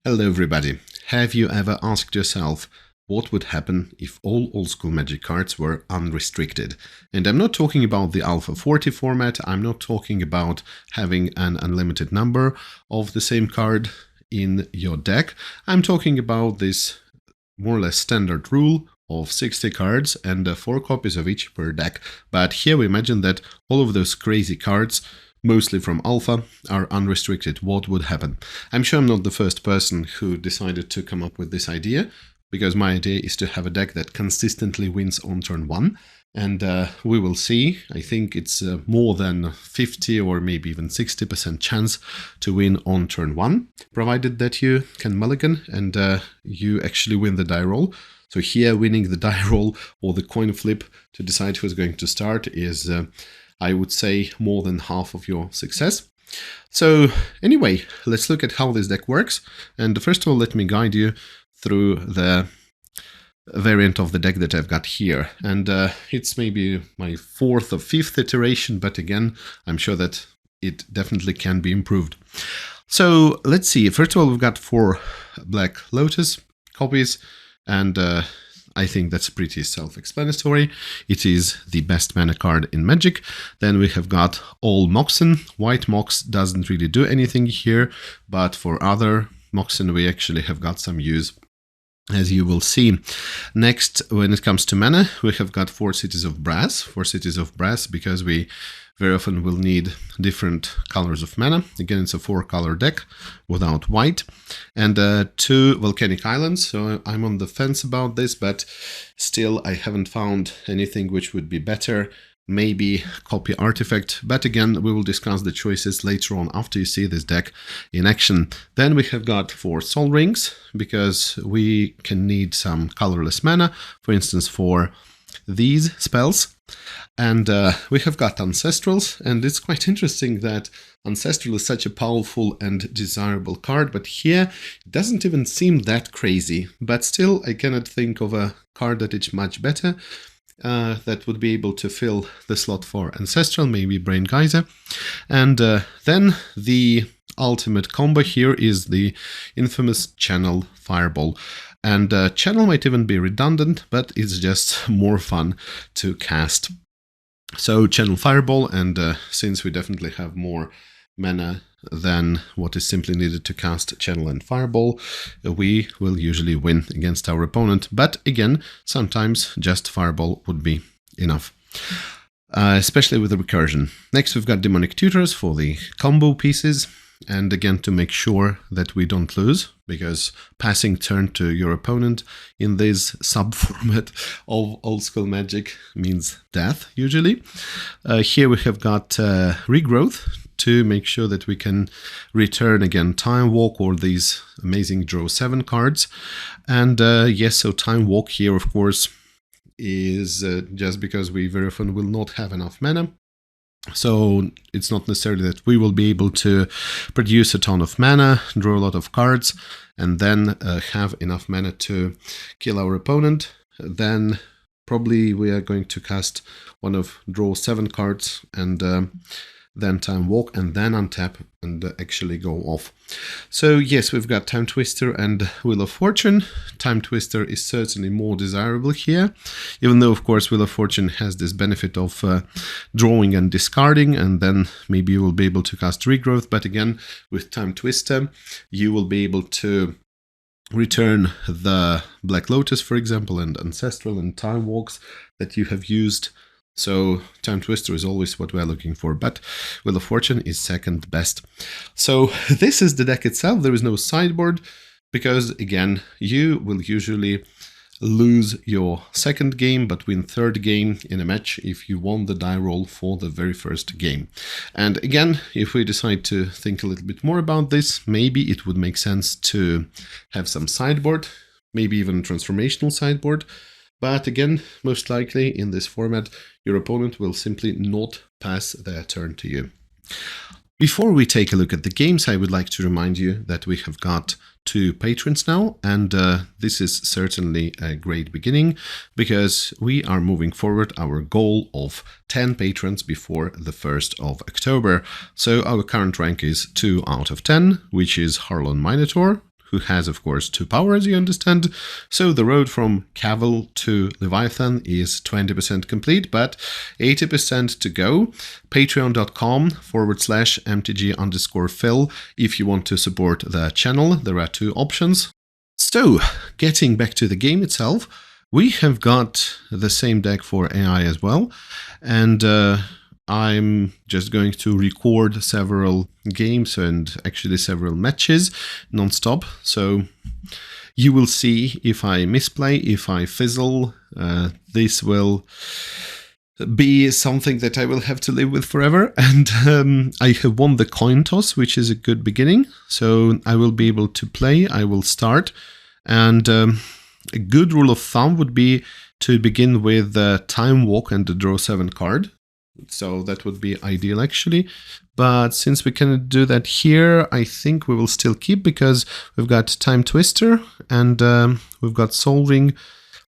Hello everybody. Have you ever asked yourself what would happen if all old school Magic cards were unrestricted? And I'm not talking about the Alpha 40 format, I'm not talking about having an unlimited number of the same card in your deck. I'm talking about this more or less standard rule of 60 cards and 4 copies of each per deck. But here we imagine that all of those crazy cards, mostly from Alpha, are unrestricted. What would happen? I'm sure I'm not the first person who decided to come up with this idea, because my idea is to have a deck that consistently wins on turn 1. And we will see. I think it's more than 50 or maybe even 60% chance to win on turn 1, provided that you can mulligan and you actually win the die roll. So here, winning the die roll or the coin flip to decide who's going to start is, I would say, more than half of your success. So anyway, let's look at how this deck works. And first of all, let me guide you through the variant of the deck that I've got here. And it's maybe my 4th or 5th iteration, but again, I'm sure that it definitely can be improved. So let's see. First of all, we've got 4 Black Lotus copies, and I think that's pretty self-explanatory. It is the best mana card in Magic. Then we have got all Moxen. White Mox doesn't really do anything here, but for other Moxen we actually have got some use, as you will see. Next, when it comes to mana, we have got 4 Cities of Brass. 4 Cities of Brass because we very often will need different colors of mana. Again, it's a 4-color deck without white. And 2 Volcanic Islands. So I'm on the fence about this, but still I haven't found anything which would be better. Maybe Copy Artifact, but again, we will discuss the choices later on after you see this deck in action. Then we have got 4 Sol Rings, because we can need some colorless mana, for instance, for these spells. And we have got Ancestrals, and it's quite interesting that Ancestral is such a powerful and desirable card, but here it doesn't even seem that crazy. But still, I cannot think of a card that is much better. That would be able to fill the slot for Ancestral, maybe Brain Geyser. And then the ultimate combo here is the infamous Channel Fireball. And Channel might even be redundant, but it's just more fun to cast. So Channel Fireball, and since we definitely have more mana than what is simply needed to cast Channel and Fireball, we will usually win against our opponent. But again, sometimes just Fireball would be enough, especially with the recursion. Next, we've got Demonic Tutors for the combo pieces. And again, to make sure that we don't lose, because passing turn to your opponent in this sub-format of old school Magic means death, usually. Here we have got Regrowth, to make sure that we can return again Time Walk or these amazing draw 7 cards. And yes, so Time Walk here, of course, is just because we very often will not have enough mana. So it's not necessarily that we will be able to produce a ton of mana, draw a lot of cards, and then have enough mana to kill our opponent. Then probably we are going to cast one of draw 7 cards and then Time Walk, and then untap and actually go off. So yes, we've got Time Twister and Wheel of Fortune. Time Twister is certainly more desirable here, even though of course Wheel of Fortune has this benefit of drawing and discarding, and then maybe you will be able to cast Regrowth, but again, with Time Twister, you will be able to return the Black Lotus, for example, and Ancestral and Time Walks that you have used. So Time Twister is always what we're looking for, but Wheel of Fortune is second best. So this is the deck itself. There is no sideboard, because again, you will usually lose your second game, but win third game in a match if you won the die roll for the very first game. And again, if we decide to think a little bit more about this, maybe it would make sense to have some sideboard, maybe even transformational sideboard. But again, most likely in this format, your opponent will simply not pass their turn to you. Before we take a look at the games, I would like to remind you that we have got 2 patrons now, and this is certainly a great beginning, because we are moving forward our goal of 10 patrons before the 1st of October. So our current rank is 2 out of 10, which is Harlon Minotaur, who has, of course, 2 power, as you understand. So the road from Cavil to Leviathan is 20% complete, but 80% to go. Patreon.com/mtg_Phil if you want to support the channel. There are 2 options. So, getting back to the game itself, we have got the same deck for AI as well, and I'm just going to record several games and actually several matches non-stop. So you will see if I misplay, if I fizzle. This will be something that I will have to live with forever. And I have won the coin toss, which is a good beginning. So I will be able to play. I will start. And a good rule of thumb would be to begin with the Time Walk and the Draw 7 card. So that would be ideal, actually. But since we cannot do that here, I think we will still keep, because we've got Time Twister and we've got Solving,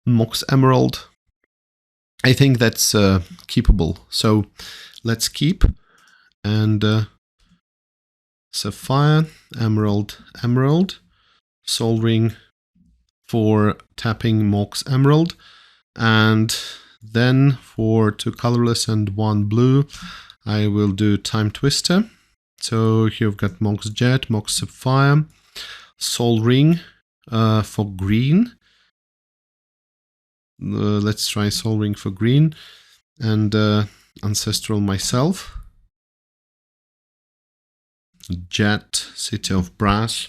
Mox Emerald. I think that's keepable. So let's keep. And Sapphire, Emerald, Emerald, Solving for tapping Mox Emerald. And then for 2 colorless and 1 blue, I will do Time Twister. So here we've got Mox Jet, Mox Sapphire, Sol Ring for green. Let's try Sol Ring for green. And Ancestral myself. Jet, City of Brass.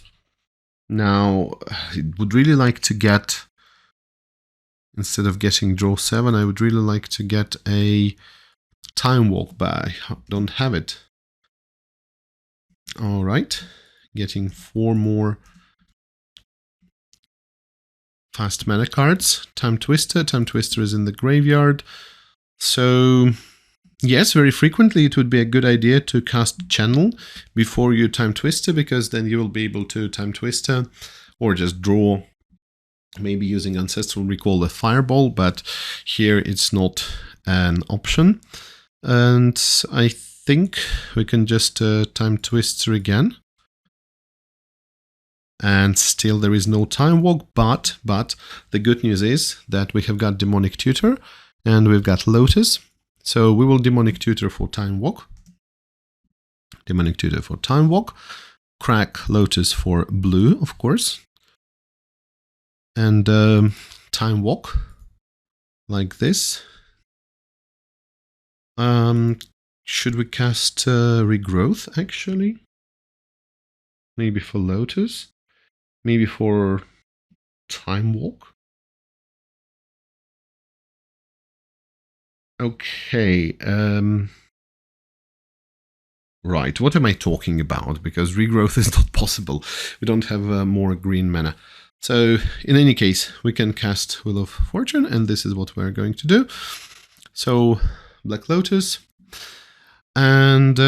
Now, I would really like to get, instead of getting Draw 7, I would really like to get a Time Walk, but I don't have it. All right, getting 4 more fast mana cards. Time Twister. Time Twister is in the graveyard. So, yes, very frequently it would be a good idea to cast Channel before you Time Twister, because then you will be able to Time Twister or just draw, maybe using Ancestral Recall, a Fireball, but here it's not an option. And I think we can just Time Twister again. And still there is no Time Walk, but the good news is that we have got Demonic Tutor and we've got Lotus. So we will Demonic Tutor for Time Walk. Demonic Tutor for Time Walk. Crack Lotus for blue, of course. And Time Walk, like this. Should we cast Regrowth, actually? Maybe for Lotus? Maybe for Time Walk? Okay, right, what am I talking about? Because Regrowth is not possible. We don't have more green mana. So, in any case, we can cast Wheel of Fortune, and this is what we're going to do. So, Black Lotus, and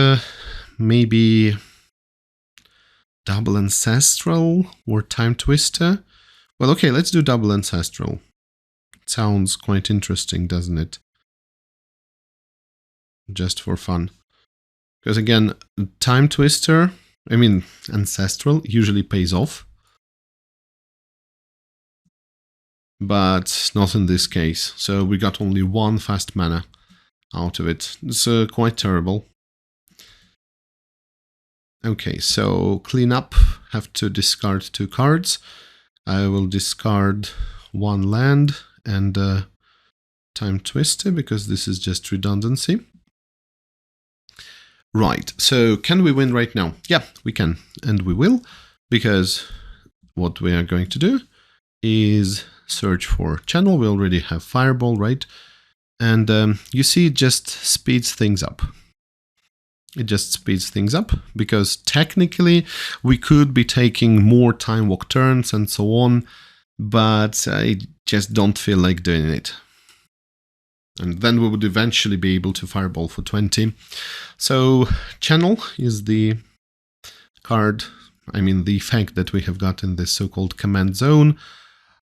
maybe double Ancestral or Time Twister. Well, okay, let's do double Ancestral. It sounds quite interesting, doesn't it? Just for fun. Because again, Time Twister, I mean Ancestral, usually pays off. But not in this case. So we got only 1 fast mana out of it. It's quite terrible. Okay, so clean up. Have to discard 2 cards. I will discard 1 land and Time Twister, because this is just redundancy. Right, so can we win right now? Yeah, we can, and we will, because what we are going to do is search for Channel. We already have Fireball, right? And you see, it just speeds things up. It just speeds things up, because technically we could be taking more Time Walk turns and so on, but I just don't feel like doing it. And then we would eventually be able to Fireball for 20. So Channel is the card, I mean the effect that we have got in this so-called command zone.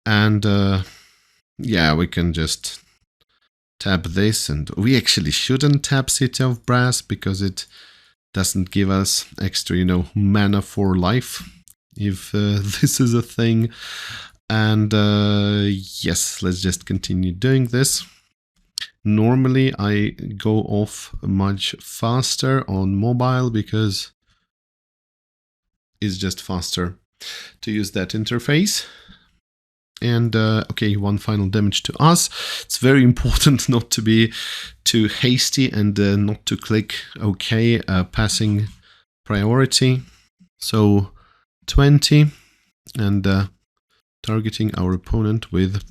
And yeah, we can just tap this, and we actually shouldn't tap City of Brass because it doesn't give us extra, mana for life. if this is a thing. And yes, let's just continue doing this. Normally I go off much faster on mobile because it's just faster to use that interface. And okay, one final damage to us. It's very important not to be too hasty and not to click OK, passing priority. So 20 and targeting our opponent with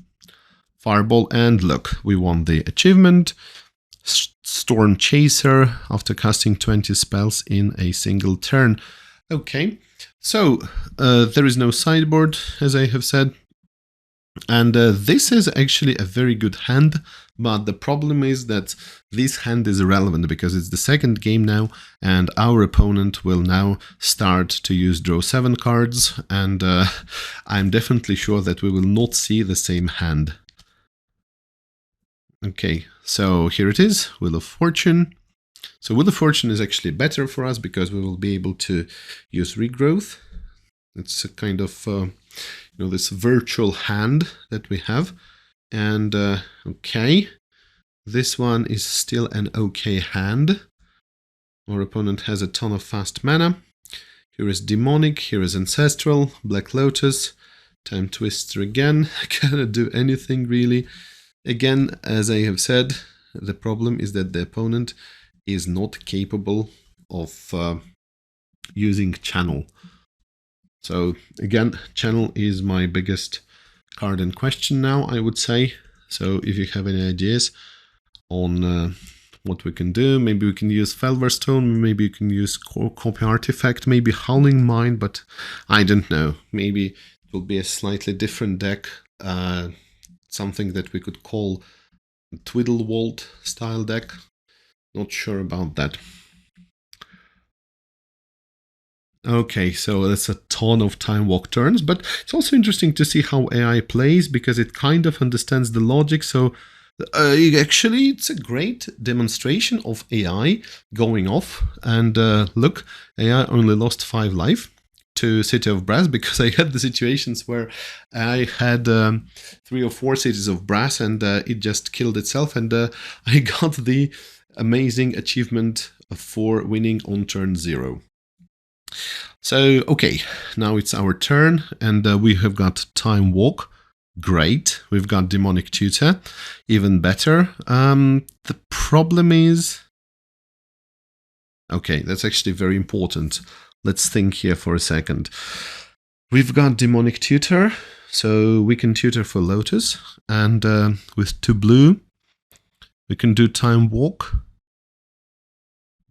Fireball, and look, we won the achievement. Storm Chaser after casting 20 spells in a single turn. Okay, so there is no sideboard, as I have said. And this is actually a very good hand, but the problem is that this hand is irrelevant because it's the second game now, and our opponent will now start to use draw 7 cards, and I'm definitely sure that we will not see the same hand. Okay, so here it is, Wheel of Fortune. So Wheel of Fortune is actually better for us because we will be able to use regrowth. It's a kind of this virtual hand that we have. And okay, this one is still an okay hand. Our opponent has a ton of fast mana. Here is Demonic, here is Ancestral, Black Lotus, Time Twister again. I cannot do anything really. Again, as I have said, the problem is that the opponent is not capable of using Channel. So again, Channel is my biggest card in question now, I would say. So if you have any ideas on what we can do, maybe we can use Felverstone, maybe you can use Copy Artifact, maybe Howling Mine, but I don't know. Maybe it will be a slightly different deck, something that we could call Twiddlewalt style deck. Not sure about that. Okay, so that's a ton of time walk turns, but it's also interesting to see how AI plays because it kind of understands the logic. So actually, it's a great demonstration of AI going off. And look, AI only lost 5 life to City of Brass because I had the situations where I had 3 or 4 Cities of Brass and it just killed itself, and I got the amazing achievement for winning on turn 0. So okay, now it's our turn, and we have got Time Walk. Great. We've got Demonic Tutor, even better. The problem is, okay, that's actually very important. Let's think here for a second. We've got Demonic Tutor, so we can tutor for Lotus, and with 2 blue, we can do Time Walk,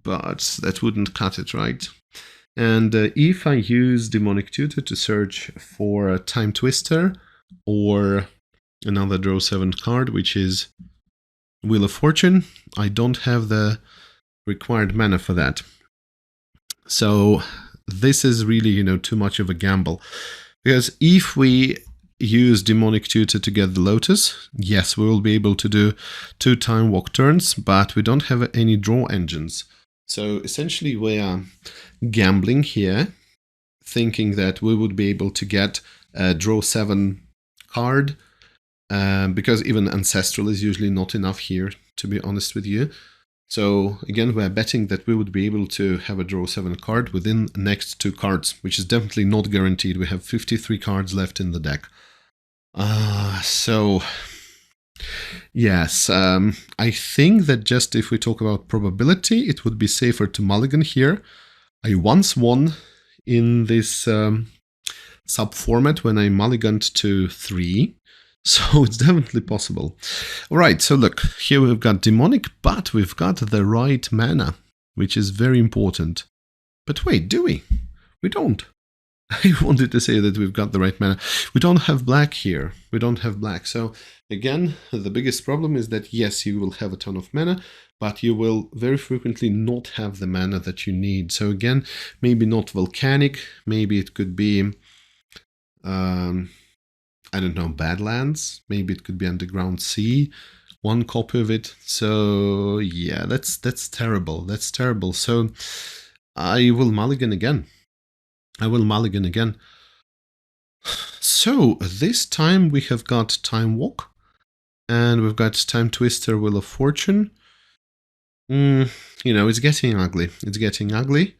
but that wouldn't cut it, right? And if I use Demonic Tutor to search for a Time Twister or another draw 7 card, which is Wheel of Fortune, I don't have the required mana for that. So this is really, too much of a gamble. Because if we use Demonic Tutor to get the Lotus, yes, we will be able to do 2 time walk turns, but we don't have any draw engines. So essentially we are gambling here, thinking that we would be able to get a draw 7 card, because even Ancestral is usually not enough here, to be honest with you. So again, we're betting that we would be able to have a draw 7 card within the next 2 cards, which is definitely not guaranteed. We have 53 cards left in the deck. So yes, I think that just if we talk about probability, it would be safer to mulligan here. I once won in this sub-format when I mulliganed to 3. So it's definitely possible. All right, so look, here we've got Demonic, but we've got the right mana, which is very important. But wait, do we? We don't. I wanted to say that we've got the right mana. We don't have black here. We don't have black. So again, the biggest problem is that yes, you will have a ton of mana, but you will very frequently not have the mana that you need. So again, maybe not Volcanic, maybe it could be I don't know, Badlands. Maybe it could be Underground Sea, 1 copy of it. So yeah, that's terrible. That's terrible. So I will mulligan again. So this time we have got Time Walk, and we've got Time Twister, Wheel of Fortune. You know, it's getting ugly. It's getting ugly.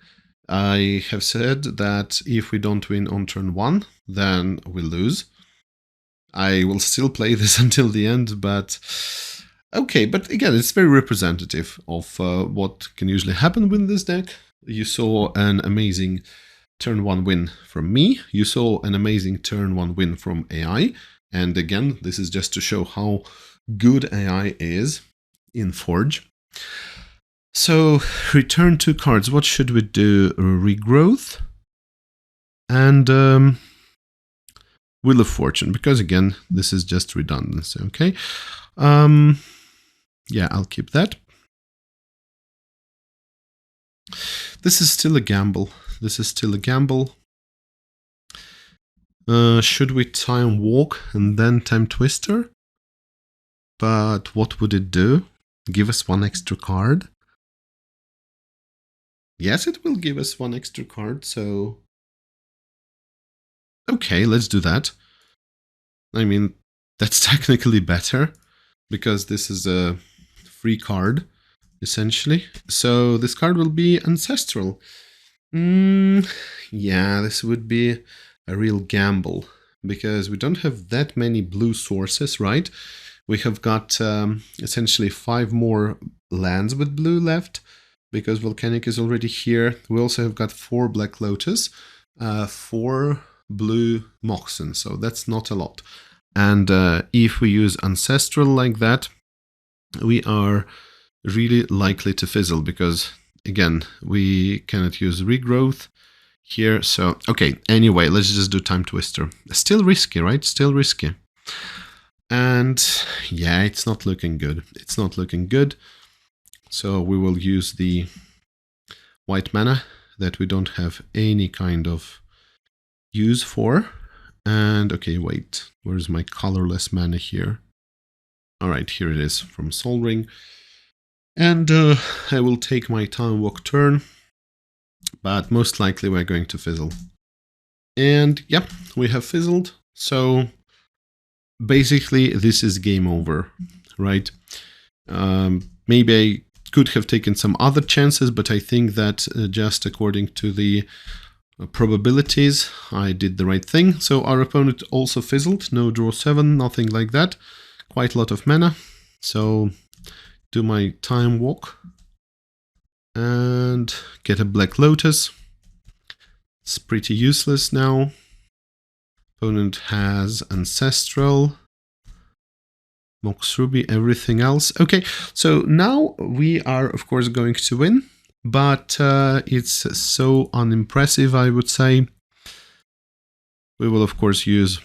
I have said that if we don't win on turn 1, then we lose. I will still play this until the end, but okay. But again, it's very representative of what can usually happen with this deck. You saw an amazing turn 1 win from me. You saw an amazing turn 1 win from AI. And again, this is just to show how good AI is in Forge. So, return 2 cards. What should we do? Regrowth and Wheel of Fortune, because again, this is just redundancy, okay? Yeah, I'll keep that. This is still a gamble. This is still a gamble. Should we Time Walk and then Time Twister? But what would it do? Give us 1 extra card? Yes, it will give us 1 extra card, so... Okay, let's do that. I mean, that's technically better, because this is a free card, essentially. So this card will be Ancestral. Yeah, this would be a real gamble, because we don't have that many blue sources, right? We have got essentially 5 more lands with blue left, because Volcanic is already here. We also have got 4 Black Lotus, 4 blue Moxen, so that's not a lot. And if we use Ancestral like that, we are really likely to fizzle, because again, we cannot use Regrowth here. So, okay, anyway, let's just do Time Twister. Still risky, right? Still risky. And yeah, it's not looking good. It's not looking good. So we will use the white mana that we don't have any kind of use for. And okay, wait, where's my colorless mana here? All right, here it is from Sol Ring. And I will take my Time Walk turn, but most likely we're going to fizzle. And yeah, we have fizzled. So basically this is game over, right? Maybe I could have taken some other chances, but I think that just according to the probabilities, I did the right thing. So our opponent also fizzled, no draw 7, nothing like that. Quite a lot of mana. So do my Time Walk and get a Black Lotus. It's pretty useless now. Opponent has Ancestral, Mox Ruby, everything else. Okay, so now we are of course going to win, but it's so unimpressive, I would say. We will of course use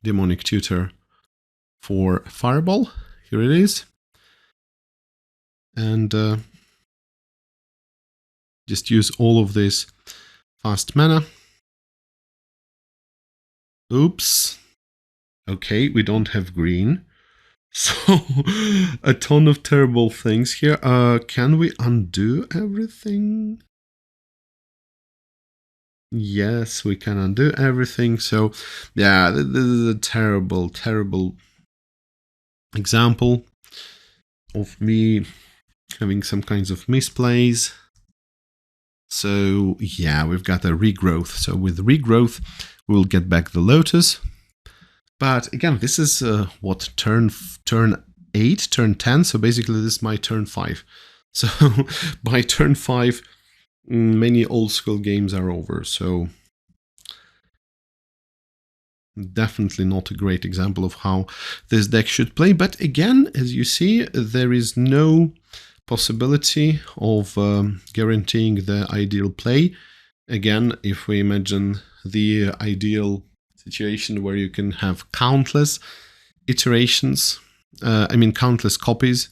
Demonic Tutor for Fireball. Here it is. And just use all of this fast mana. Oops. Okay, we don't have green. So, a ton of terrible things here. Can we undo everything? Yes, we can undo everything. So, yeah, this is a terrible, terrible example of me having some kinds of misplays. So, yeah, we've got a regrowth. So, with regrowth, we'll get back the Lotus. But again, this is what, turn 8, turn 10. So basically this is my turn 5. So by turn 5, many old school games are over. So definitely not a great example of how this deck should play. But again, as you see, there is no possibility of guaranteeing the ideal play. Again, if we imagine the ideal situation where you can have countless iterations, countless copies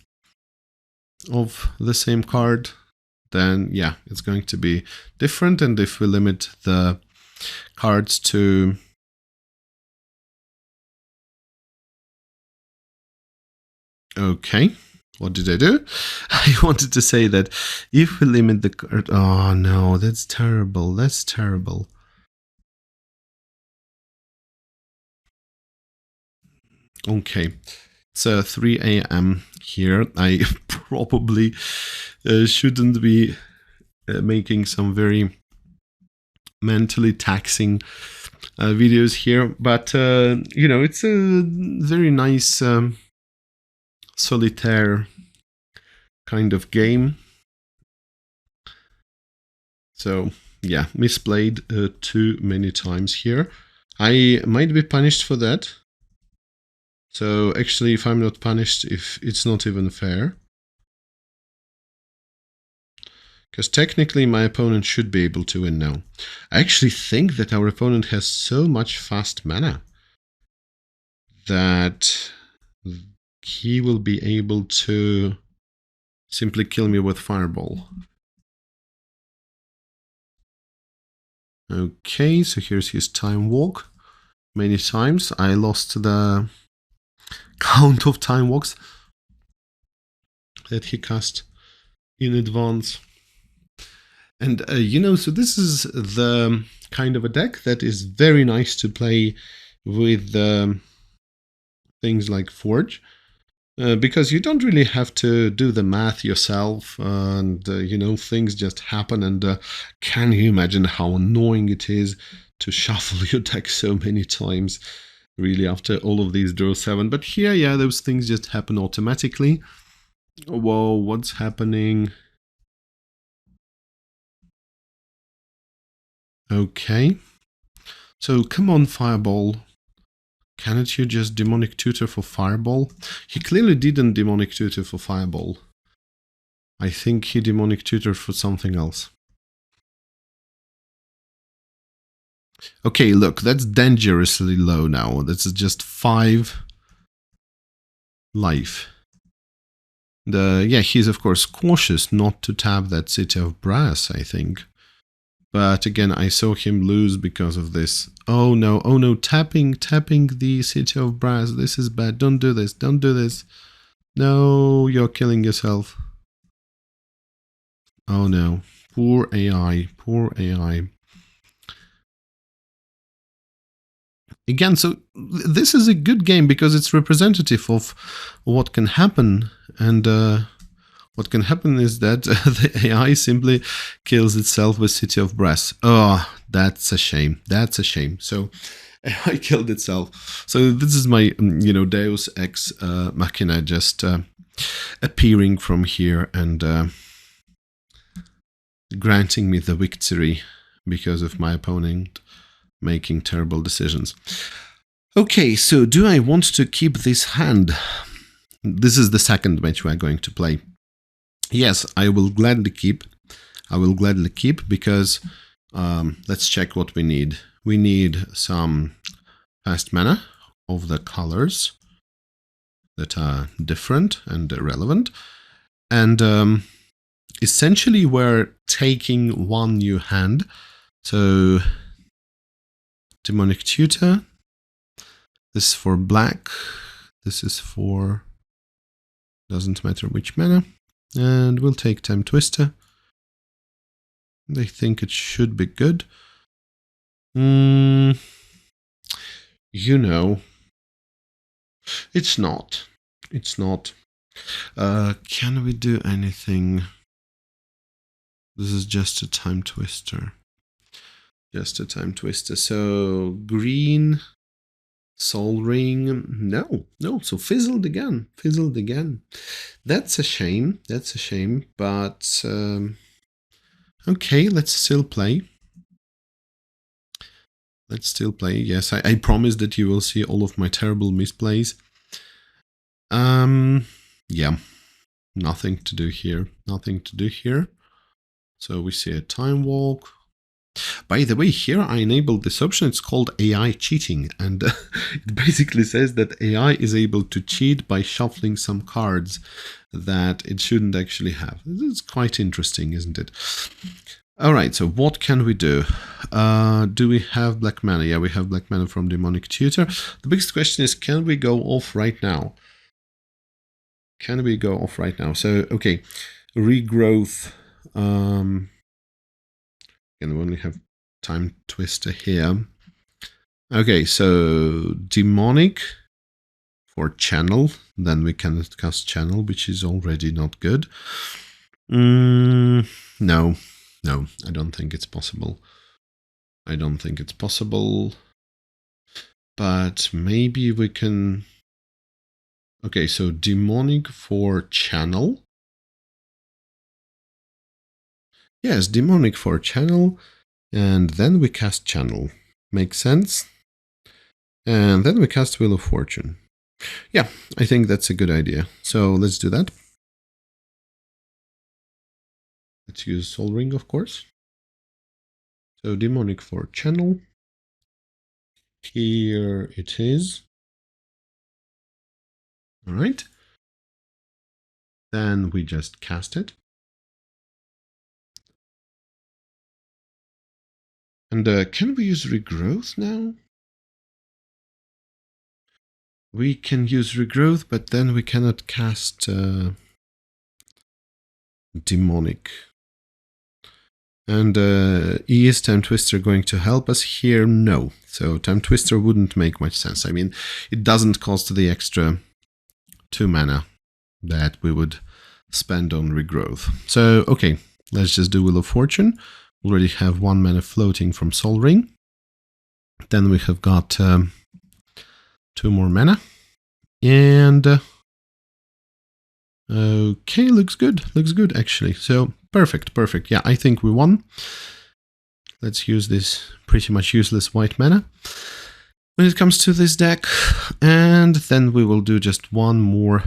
of the same card, then yeah, it's going to be different. And if we limit the cards to okay, what did I do? I wanted to say that if we limit the card, oh no, that's terrible, that's terrible. Okay, it's 3 a.m. here. I probably shouldn't be making some very mentally taxing videos here, but you know, it's a very nice solitaire kind of game. So yeah, misplayed too many times here. I might be punished for that. So actually, if I'm not punished, if it's not even fair. Because technically my opponent should be able to win now. I actually think that our opponent has so much fast mana that he will be able to simply kill me with Fireball. Okay, so here's his Time Walk. Many times I lost the count of Time Walks that he cast in advance. And you know, so this is the kind of a deck that is very nice to play with things like Forge. Because you don't really have to do the math yourself, and you know, things just happen. And can you imagine how annoying it is to shuffle your deck so many times, really, after all of these draw 7? But here, yeah, those things just happen automatically. Whoa, what's happening? Okay, so come on, Fireball. Cannot you just Demonic Tutor for Fireball? He clearly didn't Demonic Tutor for Fireball. I think he Demonic Tutor for something else. Okay, look, that's dangerously low now. That's just 5 life. Yeah, he's of course cautious not to tap that City of Brass, I think. But again, I saw him lose because of this. Oh no, tapping the City of Brass. This is bad. Don't do this, don't do this. No, you're killing yourself. Oh no, poor AI, poor AI. Again, so this is a good game because it's representative of what can happen. And what can happen is that the AI simply kills itself with City of Brass. Oh, that's a shame. That's a shame. So AI killed itself. So this is my, you know, Deus Ex Machina just appearing from here and granting me the victory because of my opponent making terrible decisions. Okay, so do I want to keep this hand? This is the second match we're going to play. Yes, I will gladly keep. I will gladly keep because let's check what we need. We need some fast mana of the colors that are different and relevant. And essentially we're taking one new hand. So Demonic Tutor. This is for black. This is for... doesn't matter which mana. And we'll take Time Twister. I think it should be good. You know, it's not. It's not. Can we do anything? This is just a Time Twister. Just a Time Twister. So green, Soul Ring. No. So fizzled again. Fizzled again. That's a shame. That's a shame. But okay, let's still play. Let's still play. Yes, I promise that you will see all of my terrible misplays. Yeah, nothing to do here. Nothing to do here. So we see a Time Walk. By the way, here I enabled this option. It's called AI cheating, and it basically says that AI is able to cheat by shuffling some cards that it shouldn't actually have. This is quite interesting, isn't it? All right, so what can we do? Do we have black mana? Yeah, we have black mana from Demonic Tutor. The biggest question is, can we go off right now? Can we go off right now? So, okay, regrowth. And we only have Time Twister here. Okay, so Demonic for channel, then we cannot cast channel, which is already not good. No, I don't think it's possible. I don't think it's possible. But maybe we can... Okay, so demonic for channel. Yes, demonic for channel. And then we cast channel. Makes sense? And then we cast Wheel of Fortune. Yeah, I think that's a good idea. So let's do that. Let's use Soul Ring, of course. So demonic for channel. Here it is. All right. Then we just cast it. And can we use Regrowth now? We can use Regrowth, but then we cannot cast demonic. And is Time Twister going to help us here? No. So Time Twister wouldn't make much sense. I mean, it doesn't cost the extra 2 mana that we would spend on Regrowth. So, okay, let's just do Wheel of Fortune. We already have 1 mana floating from Soul Ring. Then we have got 2 more mana. And okay, looks good actually. So perfect. Yeah, I think we won. Let's use this pretty much useless white mana when it comes to this deck. And then we will do just 1 more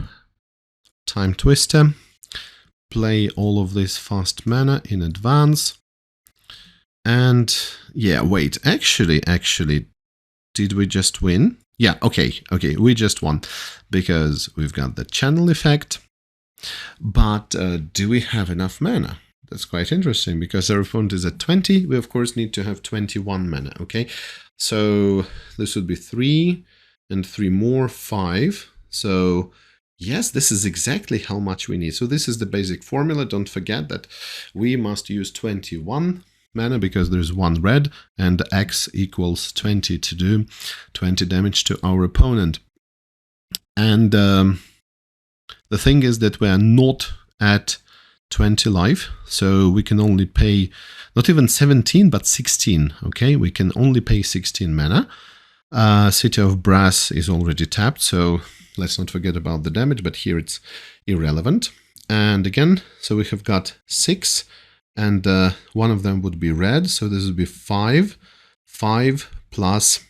Time Twister. Play all of this fast mana in advance. And yeah, wait, actually, did we just win? Yeah, okay, we just won because we've got the channel effect. But do we have enough mana? That's quite interesting because our opponent is at 20. We, of course, need to have 21 mana, okay? So this would be 3 and 3 more, 5. So yes, this is exactly how much we need. So this is the basic formula. Don't forget that we must use 21 mana because there's 1 red and X equals 20 to do 20 damage to our opponent. And the thing is that we are not at 20 life, so we can only pay not even 17 but 16. Okay, we can only pay 16 mana. City of Brass is already tapped, so let's not forget about the damage, but here it's irrelevant. And again, so we have got 6, and one of them would be red, so this would be 5. 5 plus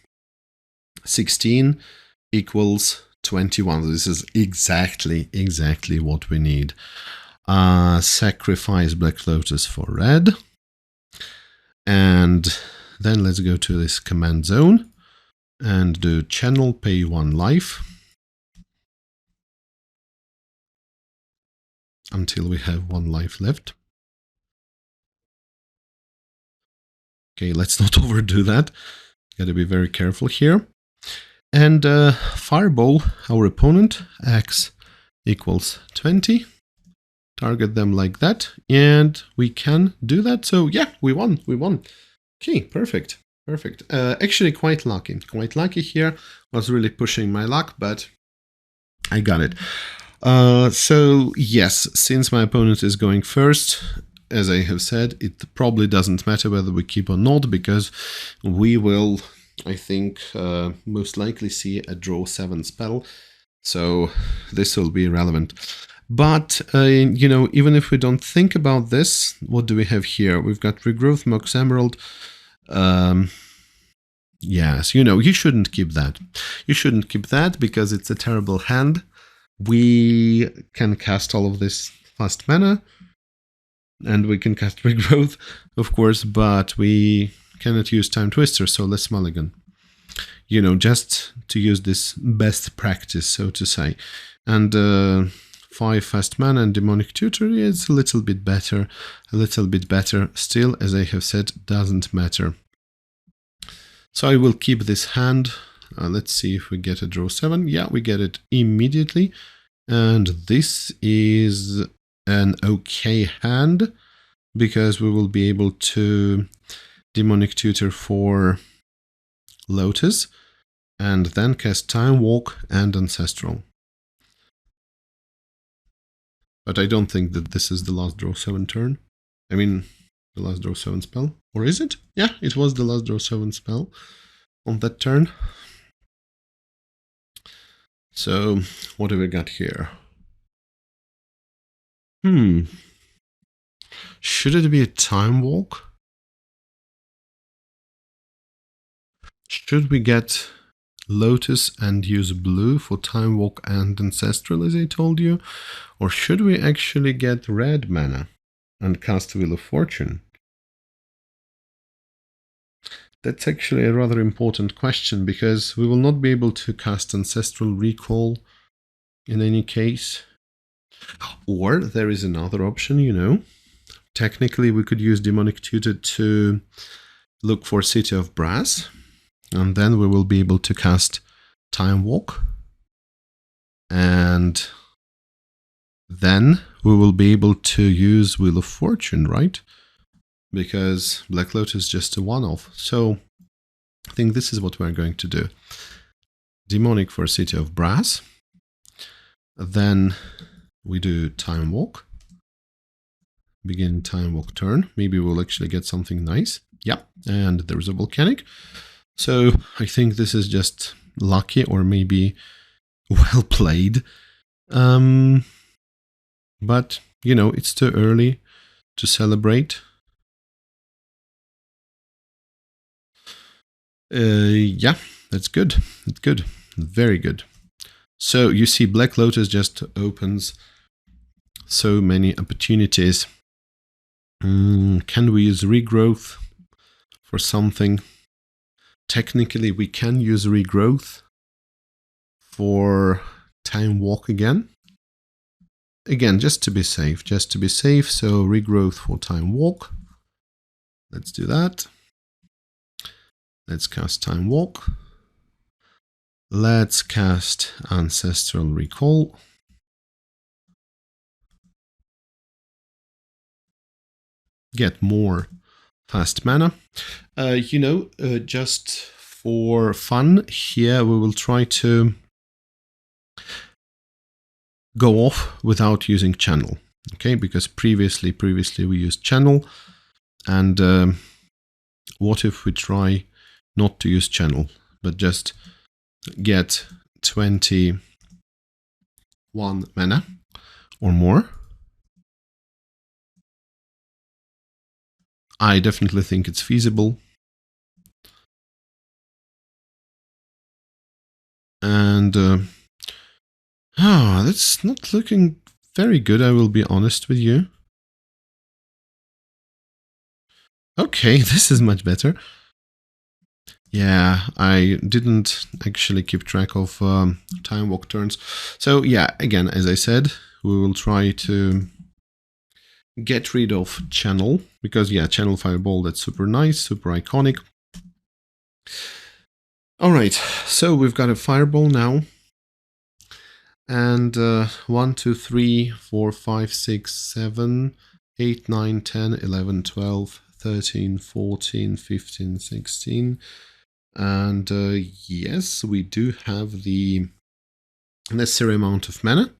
16 equals 21. This is exactly what we need. Sacrifice Black Lotus for red. And then let's go to this command zone and do channel, pay 1 life. Until we have 1 life left. Okay, let's not overdo that. Gotta be very careful here. And Fireball our opponent, X equals 20. Target them like that, and we can do that. So yeah, we won. Okay, perfect. Actually, quite lucky here. Was really pushing my luck, but I got it. So yes, since my opponent is going first, as I have said, it probably doesn't matter whether we keep or not, because we will, I think, most likely see a draw 7 spell. So this will be irrelevant. But, you know, even if we don't think about this, what do we have here? We've got Regrowth, Mox Emerald. Yes, you know, you shouldn't keep that. You shouldn't keep that because it's a terrible hand. We can cast all of this fast mana. And we can cast Regrowth, of course, but we cannot use Time Twister, so let's mulligan. You know, just to use this best practice, so to say. And 5 fast mana and Demonic Tutor is a little bit better. Still, as I have said, doesn't matter. So I will keep this hand. Let's see if we get a draw 7. Yeah, we get it immediately. And this is an okay hand because we will be able to Demonic Tutor for Lotus. and then cast Time Walk and Ancestral. But I don't think that this is the last draw 7 turn. I mean, the last draw 7 spell. Or is it? Yeah, it was the last draw 7 spell on that turn. So, what have we got here? Should it be a Time Walk? Should we get Lotus and use blue for Time Walk and Ancestral, as I told you? Or should we actually get red mana and cast Wheel of Fortune? That's actually a rather important question, because we will not be able to cast Ancestral Recall in any case. Or there is another option, you know. Technically, we could use Demonic Tutor to look for City of Brass, and then we will be able to cast Time Walk. And then we will be able to use Wheel of Fortune, right? Because Black Lotus is just a one-off. So I think this is what we're going to do. Demonic for City of Brass. Then we do Time Walk. Begin Time Walk turn. Maybe we'll actually get something nice. Yep, and there's a Volcanic. So I think this is just lucky, or maybe well played. But, you know, it's too early to celebrate. Yeah, that's good. That's good. Very good. So you see, Black Lotus just opens so many opportunities. Can we use Regrowth for something? Technically, we can use Regrowth for Time Walk again. Again, just to be safe, so Regrowth for Time Walk. Let's do that. Let's cast Time Walk. Let's cast Ancestral Recall. Get more fast mana. You know, just for fun, here we will try to go off without using Channel. Okay, because previously we used Channel, and what if we try not to use Channel, but just get 21 mana or more? I definitely think it's feasible. And that's not looking very good, I will be honest with you. Okay, this is much better. Yeah, I didn't actually keep track of Time Walk turns. So yeah, again, as I said, we will try to get rid of Channel, because yeah, Channel Fireball, that's super nice, super iconic. Alright, so we've got a Fireball now. And 1, 2, 3, 4, 5, 6, 7, 8, 9, 10, 11, 12, 13, 14, 15, 16. And yes, we do have the necessary amount of mana.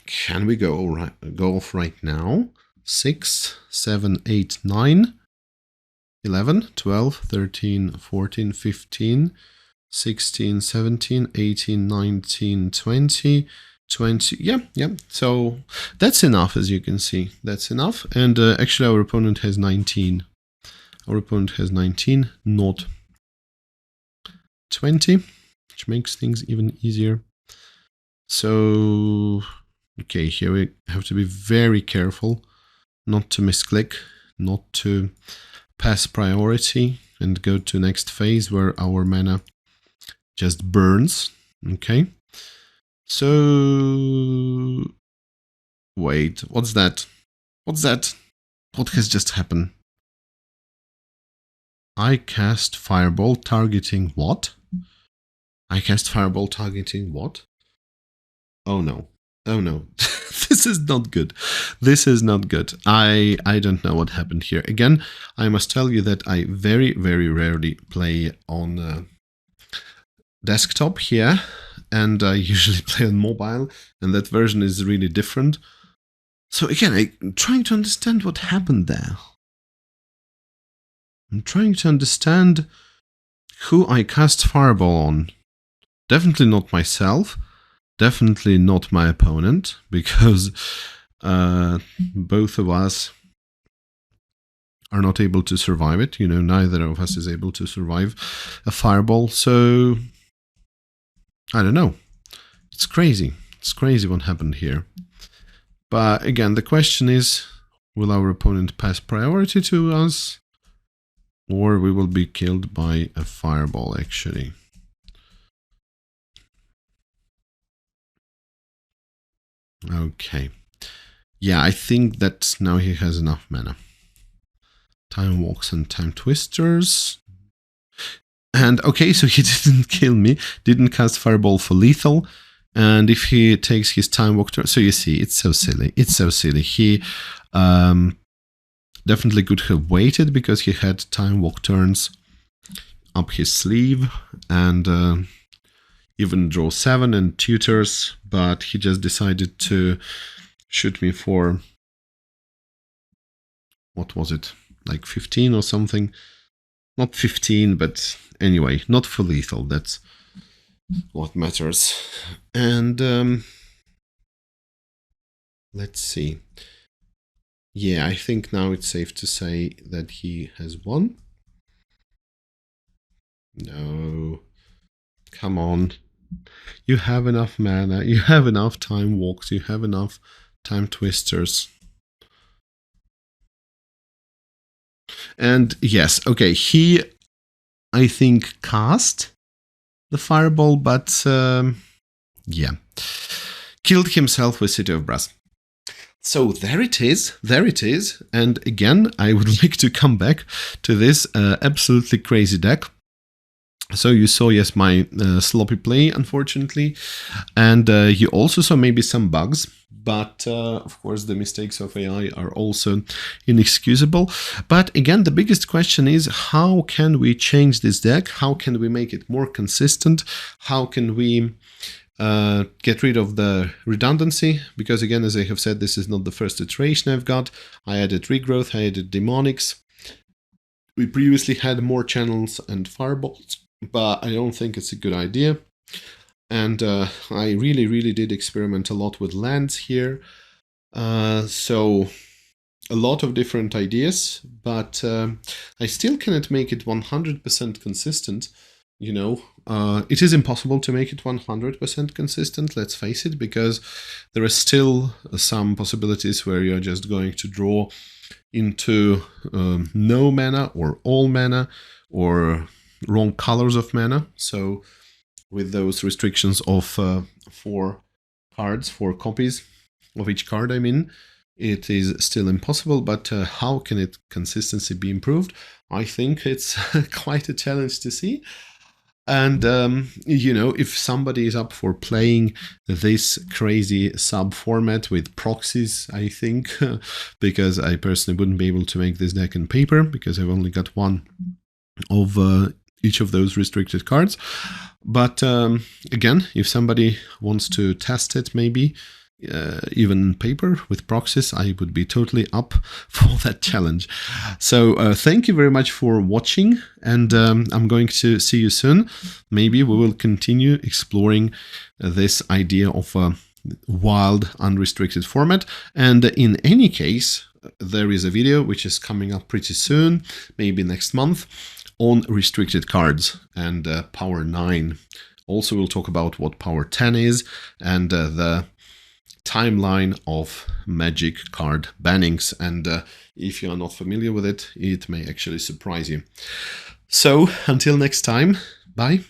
Can we go off right now? 6, 7, 8, 9, 11, 12, 13, 14, 15, 16, 17, 18, 19, 20, 20. Yeah. So that's enough, as you can see. That's enough. And actually, our opponent has 19. Our opponent has 19, not 20, which makes things even easier. So, okay, here we have to be very careful not to misclick, not to pass priority and go to next phase where our mana just burns. Okay. So, wait, what's that? What's that? What has just happened? I cast Fireball targeting what? I cast Fireball targeting what? Oh no. Oh no. This is not good. This is not good. I don't know what happened here. Again, I must tell you that I very, very rarely play on desktop here, and I usually play on mobile, and that version is really different. So again, I'm trying to understand what happened there. I'm trying to understand who I cast Fireball on. Definitely not myself. Definitely not my opponent, because both of us are not able to survive it. You know, neither of us is able to survive a Fireball. So, I don't know. It's crazy. It's crazy what happened here. But again, the question is, will our opponent pass priority to us? Or we will be killed by a Fireball, actually. Okay. Yeah, I think that now he has enough mana. Time Walks and Time Twisters. And okay, so he didn't kill me, didn't cast Fireball for lethal. And if he takes his Time Walk turn, so you see, it's so silly. It's so silly. He definitely could have waited because he had Time Walk turns up his sleeve and even draw 7 and tutors, but he just decided to shoot me for, what was it, like 15 or something? Not 15, but anyway, not for lethal, that's what matters. And let's see. Yeah, I think now it's safe to say that he has won. No. Come on. You have enough mana, you have enough Time Walks, you have enough Time Twisters. And yes, okay, he, I think, cast the Fireball, but yeah, killed himself with City of Brass. So there it is, and again, I would like to come back to this absolutely crazy deck. So you saw, yes, my sloppy play, unfortunately, and you also saw maybe some bugs, but of course the mistakes of AI are also inexcusable. But again, the biggest question is, how can we change this deck? How can we make it more consistent? How can we get rid of the redundancy? Because again, as I have said, this is not the first iteration I've got. I added Regrowth, I added Demonics. We previously had more channels and Fireballs, but I don't think it's a good idea. And I really did experiment a lot with lands here. So a lot of different ideas, but I still cannot make it 100% consistent. You know, it is impossible to make it 100% consistent, let's face it, because there are still some possibilities where you're just going to draw into no mana or all mana or wrong colors of mana. So with those restrictions of 4 cards, 4 copies of each card, I mean, it is still impossible. But how can it consistency be improved? I think it's quite a challenge to see. And, you know, if somebody is up for playing this crazy sub format with proxies, I think, because I personally wouldn't be able to make this deck in paper because I've only got one of each of those restricted cards. But again, if somebody wants to test it, maybe even paper with proxies, I would be totally up for that challenge. So thank you very much for watching, and I'm going to see you soon. Maybe we will continue exploring this idea of a wild unrestricted format. And in any case, there is a video which is coming up pretty soon, maybe next month, on restricted cards and Power 9. Also, we'll talk about what Power 10 is and the timeline of Magic card bannings. And if you are not familiar with it, it may actually surprise you. So, until next time, bye.